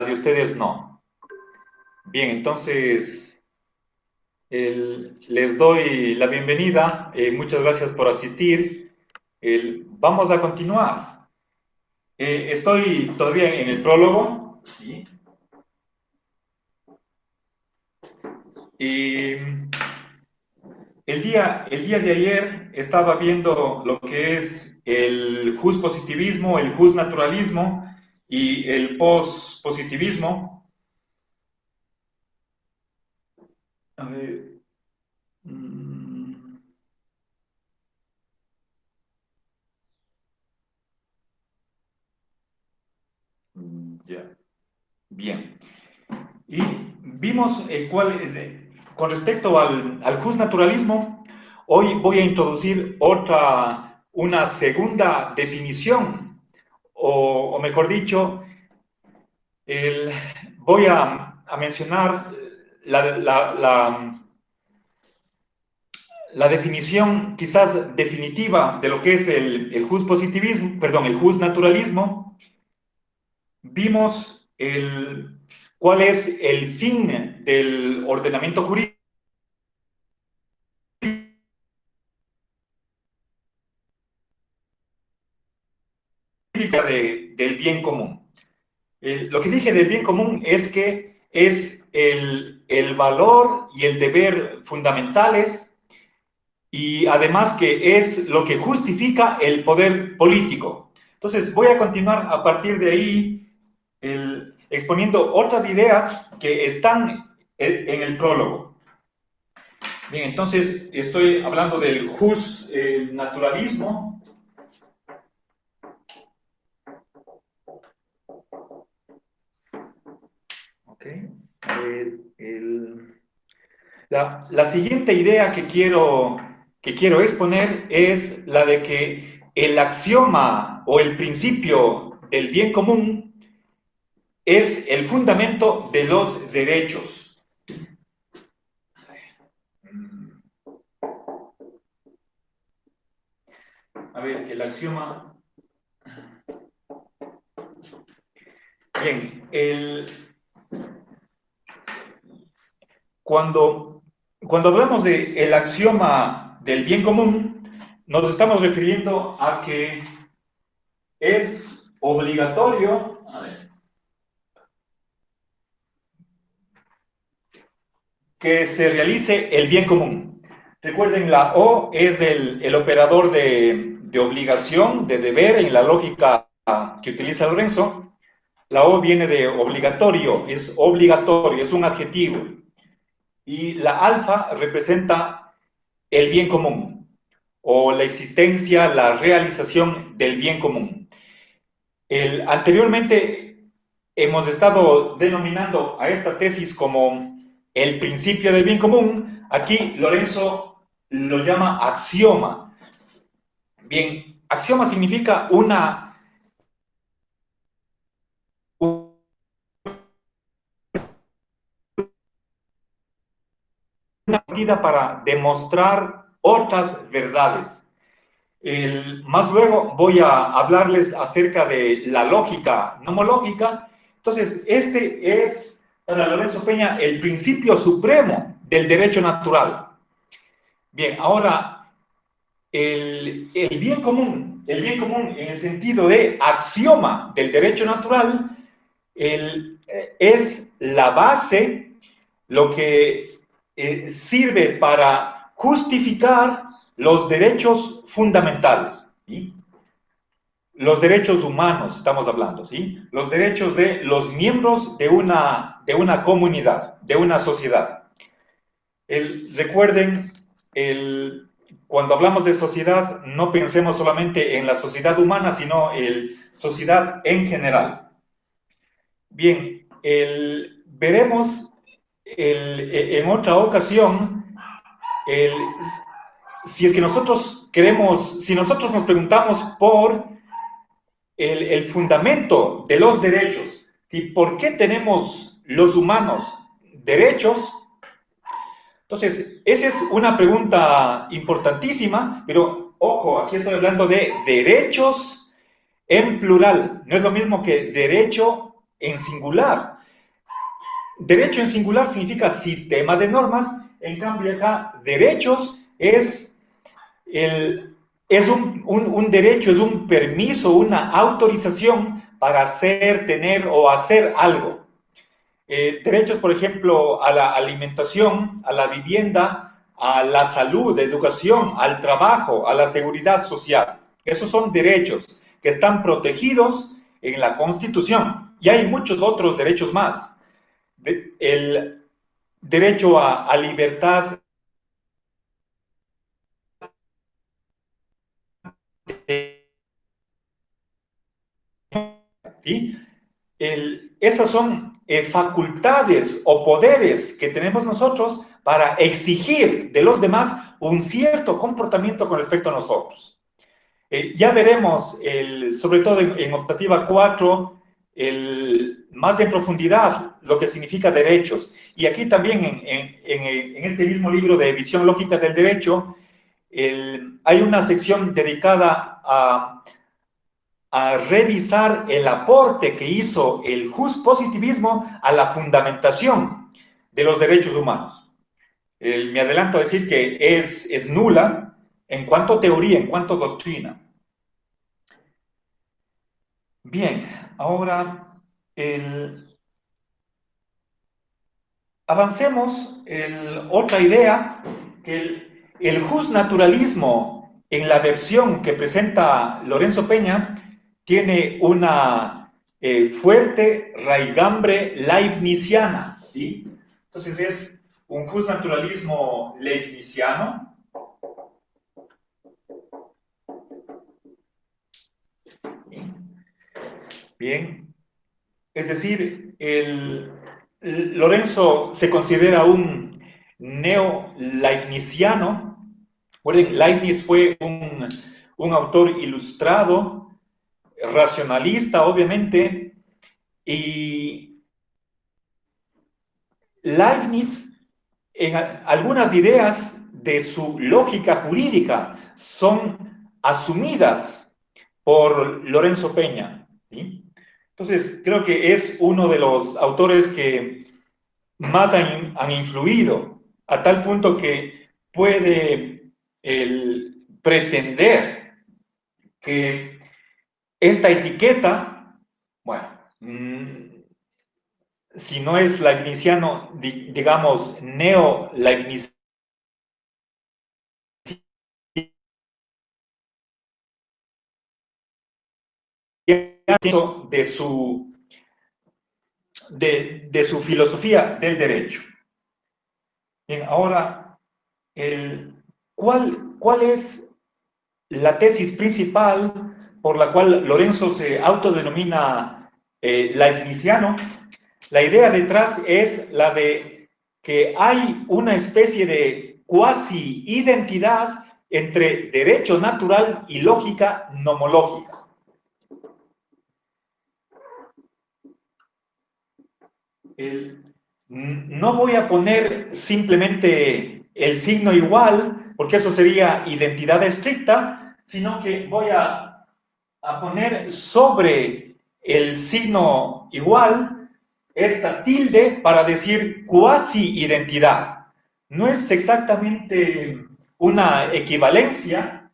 de ustedes no. Bien, entonces les doy la bienvenida. Muchas gracias por asistir. Vamos a continuar. Estoy todavía en el prólogo. ¿Sí? Y el día de ayer estaba viendo lo que es el positivismo, el naturalismo y el pospositivismo. A ver, mm, ya, bien. Y vimos con respecto al justnaturalismo, hoy voy a introducir una segunda definición, o mejor dicho, el, voy a mencionar la, la, la, la definición quizás definitiva de lo que es el positivismo, perdón, el justnaturalismo. Vimos cuál es el fin del ordenamiento jurídico del bien común. Lo que dije del bien común es que es el valor y el deber fundamentales, y además que es lo que justifica el poder político. Entonces voy a continuar a partir de ahí exponiendo otras ideas que están en el prólogo. Bien, entonces estoy hablando del naturalismo. Okay. La siguiente idea que quiero exponer es la de que el axioma o el principio del bien común es el fundamento de los derechos. A ver, el axioma. Bien, cuando hablamos de el axioma del bien común, nos estamos refiriendo a que es obligatorio, a ver, que se realice el bien común. Recuerden, la O es el operador de obligación, de deber en la lógica que utiliza Lorenzo. La O viene de obligatorio, es un adjetivo. Y la alfa representa el bien común, o la existencia, la realización del bien común. Anteriormente hemos estado denominando a esta tesis como el principio del bien común. Aquí Lorenzo lo llama axioma. Bien, axioma significa una medida para demostrar otras verdades. Más luego voy a hablarles acerca de la lógica nomológica. Entonces, este es para Lorenzo Peña el principio supremo del derecho natural. Bien, ahora, el bien común en el sentido de axioma del derecho natural, es la base, lo que sirve para justificar los derechos fundamentales, ¿sí? Los derechos humanos, estamos hablando, ¿sí? Los derechos de los miembros de una comunidad, de una sociedad. Recuerden, cuando hablamos de sociedad, no pensemos solamente en la sociedad humana, sino en sociedad en general. Bien, veremos en otra ocasión, el, si es que nosotros queremos, si nosotros nos preguntamos por el fundamento de los derechos y por qué tenemos los humanos derechos. Entonces, esa es una pregunta importantísima, pero ojo, aquí estoy hablando de derechos en plural. No es lo mismo que derecho en singular. Derecho en singular significa sistema de normas, en cambio acá derechos es un derecho, es un permiso, una autorización para hacer, tener o hacer algo. Derechos, por ejemplo, a la alimentación, a la vivienda, a la salud, educación, al trabajo, a la seguridad social. Esos son derechos que están protegidos en la Constitución. Y hay muchos otros derechos más. El derecho a libertad, ¿sí? Esas son facultades o poderes que tenemos nosotros para exigir de los demás un cierto comportamiento con respecto a nosotros. Ya veremos, sobre todo en optativa 4, más en profundidad lo que significa derechos. Y aquí también en este mismo libro de Visión Lógica del Derecho, hay una sección dedicada a revisar el aporte que hizo el positivismo a la fundamentación de los derechos humanos. Me adelanto a decir que es nula en cuanto a teoría, en cuanto a doctrina. Bien, ahora avancemos en otra idea, que el justnaturalismo en la versión que presenta Lorenzo Peña tiene una fuerte raigambre leibniziana, ¿sí? Entonces es un justnaturalismo leibniziano. Bien, es decir, Lorenzo se considera un neo-leibniziano. Bueno, Leibniz fue un autor ilustrado, racionalista, obviamente, y Leibniz, en algunas ideas de su lógica jurídica son asumidas por Lorenzo Peña, ¿sí? Entonces, creo que es uno de los autores que más han influido, a tal punto que puede pretender que esta etiqueta, bueno, si no es leibniziano, digamos, neo-leibniziano, de su filosofía del derecho. Bien, ahora, ¿cuál es la tesis principal por la cual Lorenzo se autodenomina leibniziano? La idea detrás es la de que hay una especie de cuasi identidad entre derecho natural y lógica nomológica. No voy a poner simplemente el signo igual, porque eso sería identidad estricta, sino que voy a poner sobre el signo igual esta tilde para decir cuasi identidad. No es exactamente una equivalencia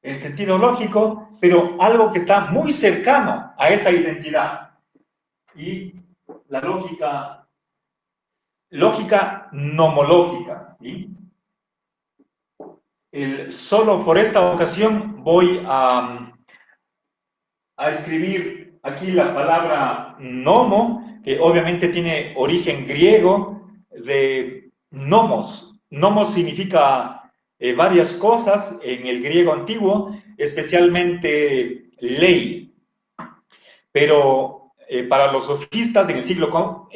en sentido lógico, pero algo que está muy cercano a esa identidad. Y la lógica nomológica, ¿sí? Solo por esta ocasión voy a escribir aquí la palabra nomo, que obviamente tiene origen griego de nomos. Nomos significa varias cosas en el griego antiguo, especialmente ley. Pero para los sofistas en el siglo V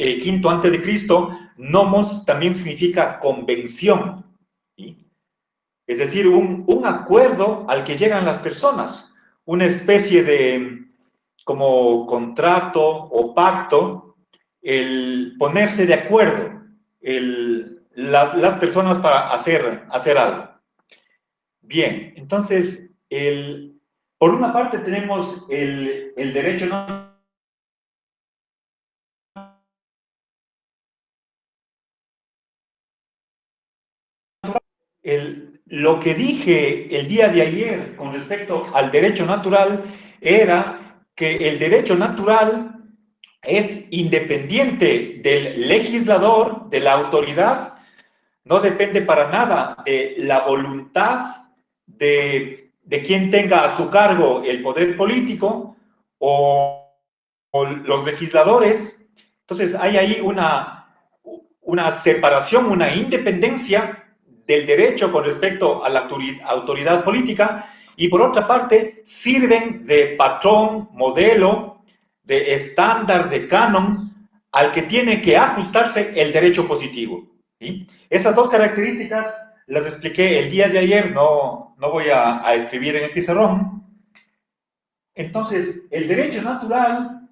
antes de Cristo, nomos también significa convención, ¿sí? Es decir, un acuerdo al que llegan las personas, una especie de como contrato o pacto, el ponerse de acuerdo las personas para hacer algo. Bien, entonces, por una parte tenemos el derecho lo que dije el día de ayer con respecto al derecho natural era que el derecho natural es independiente del legislador, de la autoridad, no depende para nada de la voluntad de quien tenga a su cargo el poder político o los legisladores. Entonces hay ahí una separación, una independencia del derecho con respecto a la autoridad política y por otra parte sirven de patrón, modelo, de estándar, de canon al que tiene que ajustarse el derecho positivo. ¿Sí? Esas dos características las expliqué el día de ayer, no voy a escribir en el pizarrón. Entonces, el derecho natural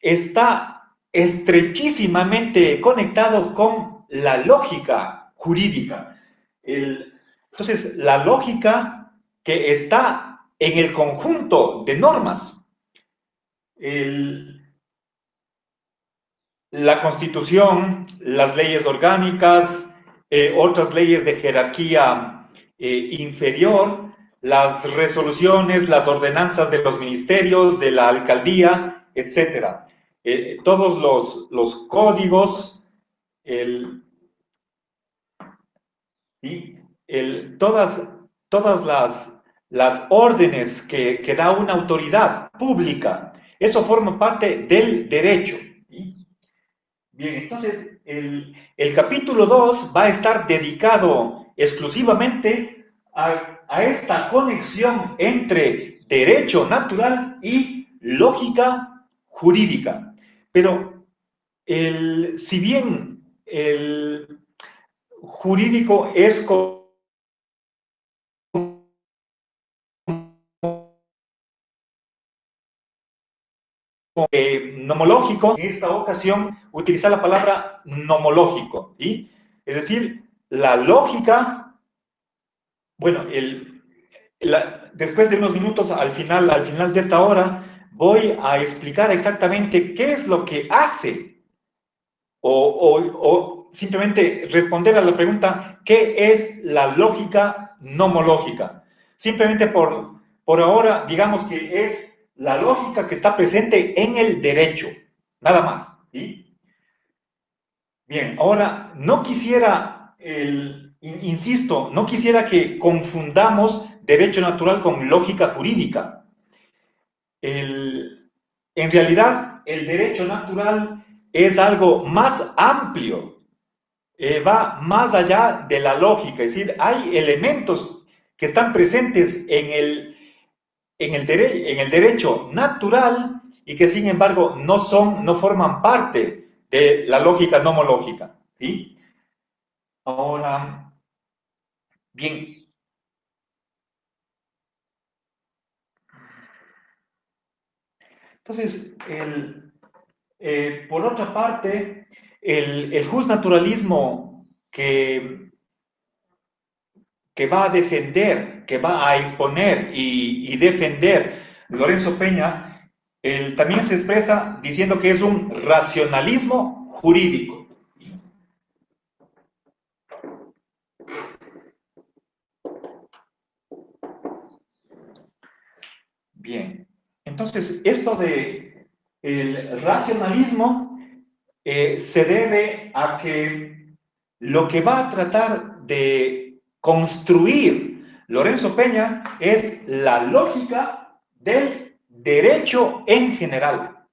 está estrechísimamente conectado con la lógica jurídica. Entonces, la lógica que está en el conjunto de normas. La Constitución, las leyes orgánicas, otras leyes de jerarquía inferior, las resoluciones, las ordenanzas de los ministerios, de la alcaldía, etcétera. Todos los códigos, el, todas las órdenes que da una autoridad pública, eso forma parte del derecho. ¿Sí? Bien, entonces el capítulo 2 va a estar dedicado exclusivamente a esta conexión entre derecho natural y lógica jurídica. Pero si bien el jurídico es nomológico, en esta ocasión utilizar la palabra nomológico, ¿sí? Es decir, la lógica, bueno, después de unos minutos al final de esta hora, voy a explicar exactamente qué es lo que hace o simplemente responder a la pregunta, ¿qué es la lógica nomológica? Simplemente por ahora, digamos que es la lógica que está presente en el derecho, nada más. ¿Sí? Bien, ahora no quisiera, insisto, no quisiera que confundamos derecho natural con lógica jurídica. En realidad, el derecho natural es algo más amplio, va más allá de la lógica, es decir, hay elementos que están presentes en el derecho natural y que sin embargo no forman parte de la lógica nomológica. ¿Sí? Ahora, bien, entonces, por otra parte, el justnaturalismo que va a defender, que va a exponer y defender Lorenzo Peña, él también se expresa diciendo que es un racionalismo jurídico. Bien, entonces esto de el racionalismo se debe a que lo que va a tratar de construir Lorenzo Peña es la lógica del derecho en general.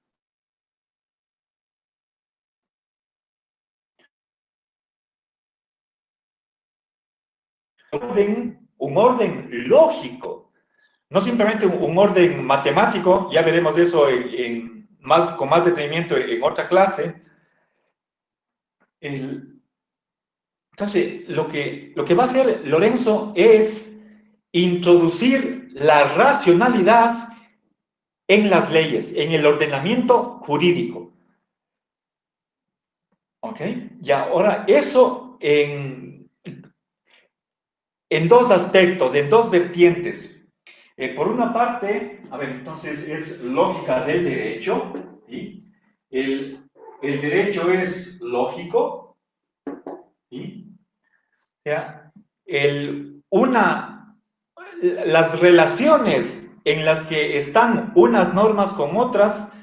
Un orden lógico, no simplemente un orden matemático, ya veremos eso con más detenimiento en otra clase. El, entonces, lo que va a hacer Lorenzo es introducir la racionalidad en las leyes, en el ordenamiento jurídico. ¿Ok? Y ahora, eso en dos aspectos, en dos vertientes. Por una parte, a ver, entonces es lógica del derecho, ¿sí? El derecho es lógico, ¿sí? O sea, las relaciones en las que están unas normas con otras,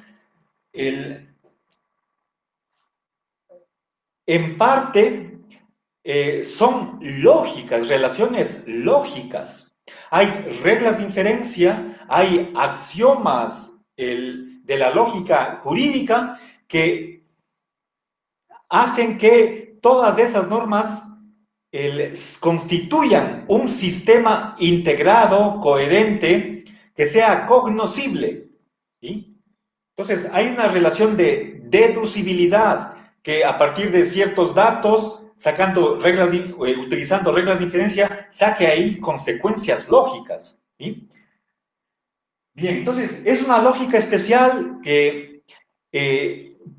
en parte son lógicas, relaciones lógicas. Hay reglas de inferencia, hay axiomas de la lógica jurídica que hacen que todas esas normas constituyan un sistema integrado, coherente, que sea cognoscible. ¿Sí? Entonces, hay una relación de deducibilidad que a partir de ciertos datos, utilizando reglas de inferencia, saque ahí consecuencias lógicas. ¿Sí? Bien, entonces, es una lógica especial que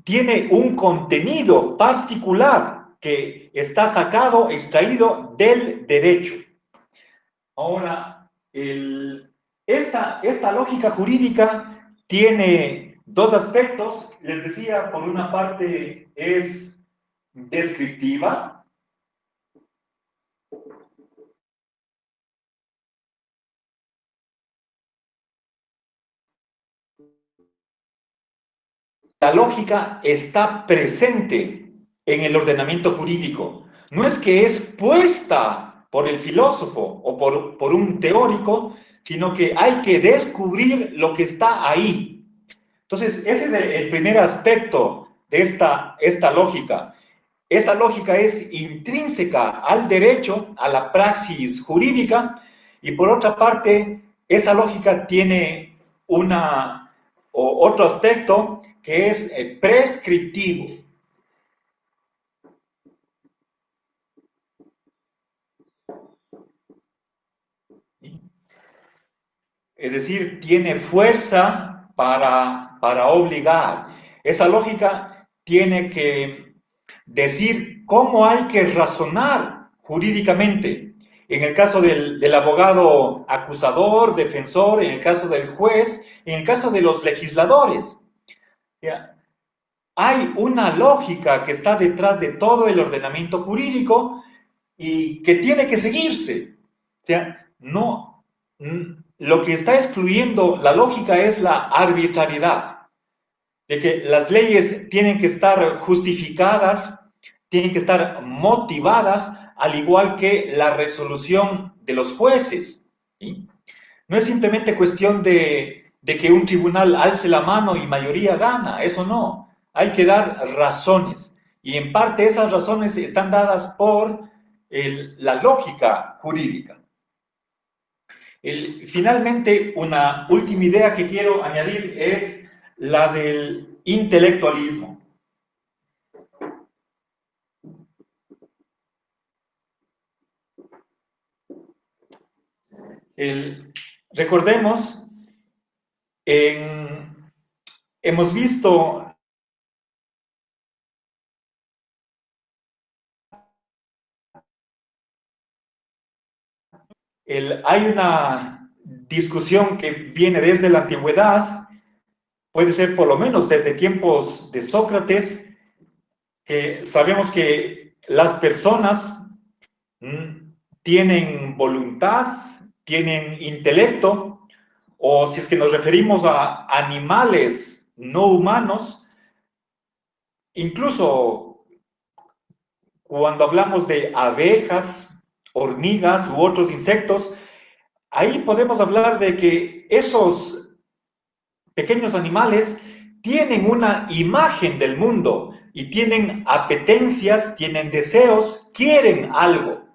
tiene un contenido particular que está sacado, extraído del derecho. Ahora, esta lógica jurídica tiene dos aspectos. Les decía, por una parte es descriptiva. La lógica está presente en el ordenamiento jurídico. No es que es puesta por el filósofo o por un teórico, sino que hay que descubrir lo que está ahí. Entonces, ese es el primer aspecto de esta lógica. Esta lógica es intrínseca al derecho, a la praxis jurídica, y por otra parte, esa lógica tiene otro aspecto que es prescriptivo. Es decir, tiene fuerza para obligar. Esa lógica tiene que decir cómo hay que razonar jurídicamente. En el caso del abogado acusador, defensor, en el caso del juez, en el caso de los legisladores. ¿Ya? Hay una lógica que está detrás de todo el ordenamiento jurídico y que tiene que seguirse. ¿Ya? No, lo que está excluyendo la lógica es la arbitrariedad, de que las leyes tienen que estar justificadas, tienen que estar motivadas, al igual que la resolución de los jueces. ¿Sí? No es simplemente cuestión de que un tribunal alce la mano y mayoría gana, eso no. Hay que dar razones. Y en parte esas razones están dadas por la lógica jurídica. Finalmente, una última idea que quiero añadir es la del intelectualismo. Recordemos, hemos visto hay una discusión que viene desde la antigüedad, puede ser por lo menos desde tiempos de Sócrates, que sabemos que las personas tienen voluntad, tienen intelecto, o si es que nos referimos a animales no humanos, incluso cuando hablamos de abejas, hormigas u otros insectos, ahí podemos hablar de que esos pequeños animales tienen una imagen del mundo y tienen apetencias, tienen deseos, quieren algo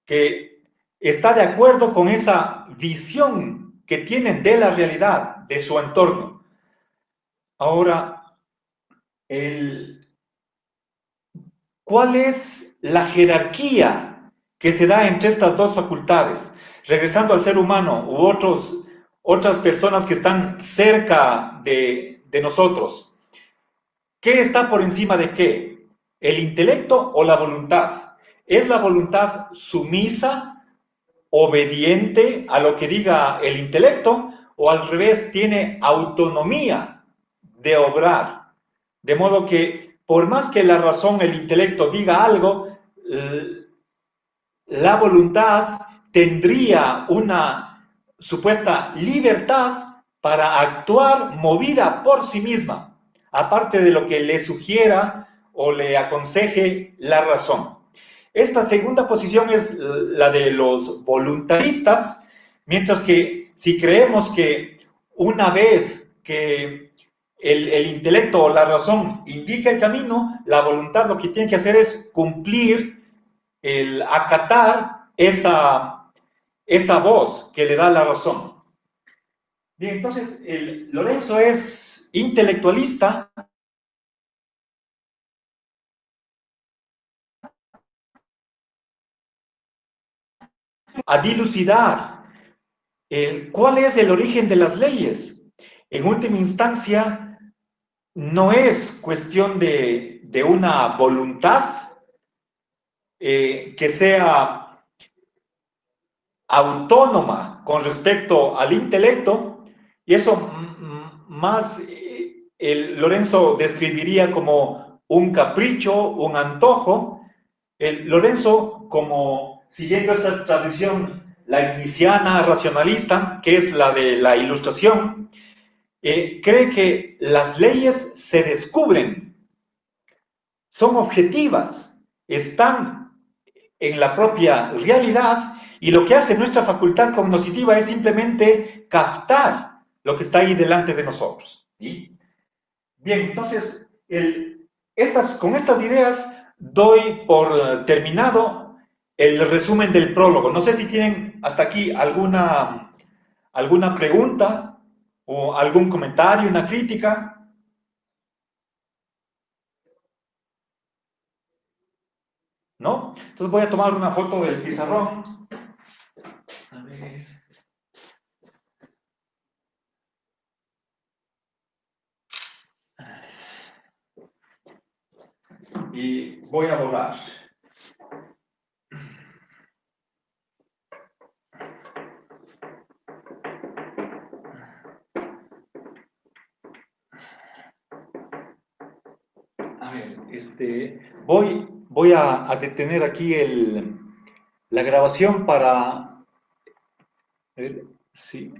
que está de acuerdo con esa visión que tienen de la realidad, de su entorno. Ahora, ¿cuál es la jerarquía que se da entre estas dos facultades? Regresando al ser humano u otras personas que están cerca de nosotros. ¿Qué está por encima de qué? ¿El intelecto o la voluntad? ¿Es la voluntad sumisa, obediente a lo que diga el intelecto, o al revés, tiene autonomía de obrar? De modo que, por más que la razón, el intelecto diga algo, la voluntad tendría una supuesta libertad para actuar movida por sí misma, aparte de lo que le sugiera o le aconseje la razón. Esta segunda posición es la de los voluntaristas, mientras que si creemos que una vez que el intelecto o la razón indica el camino, la voluntad lo que tiene que hacer es cumplir, el acatar esa voz que le da la razón. Bien, entonces Lorenzo es intelectualista a dilucidar cuál es el origen de las leyes. En última instancia, no es cuestión de una voluntad que sea autónoma con respecto al intelecto, y eso más Lorenzo describiría como un capricho, un antojo. Lorenzo, como siguiendo esta tradición leibniziana racionalista, que es la de la Ilustración, cree que las leyes se descubren, son objetivas, están en la propia realidad, y lo que hace nuestra facultad cognitiva es simplemente captar lo que está ahí delante de nosotros. ¿Sí? Bien, entonces, con estas ideas doy por terminado el resumen del prólogo. No sé si tienen hasta aquí alguna pregunta o algún comentario, una crítica. ¿No? Entonces voy a tomar una foto del pizarrón. A ver. Y voy a borrar. A ver, voy a detener aquí la grabación para... A ver, sí.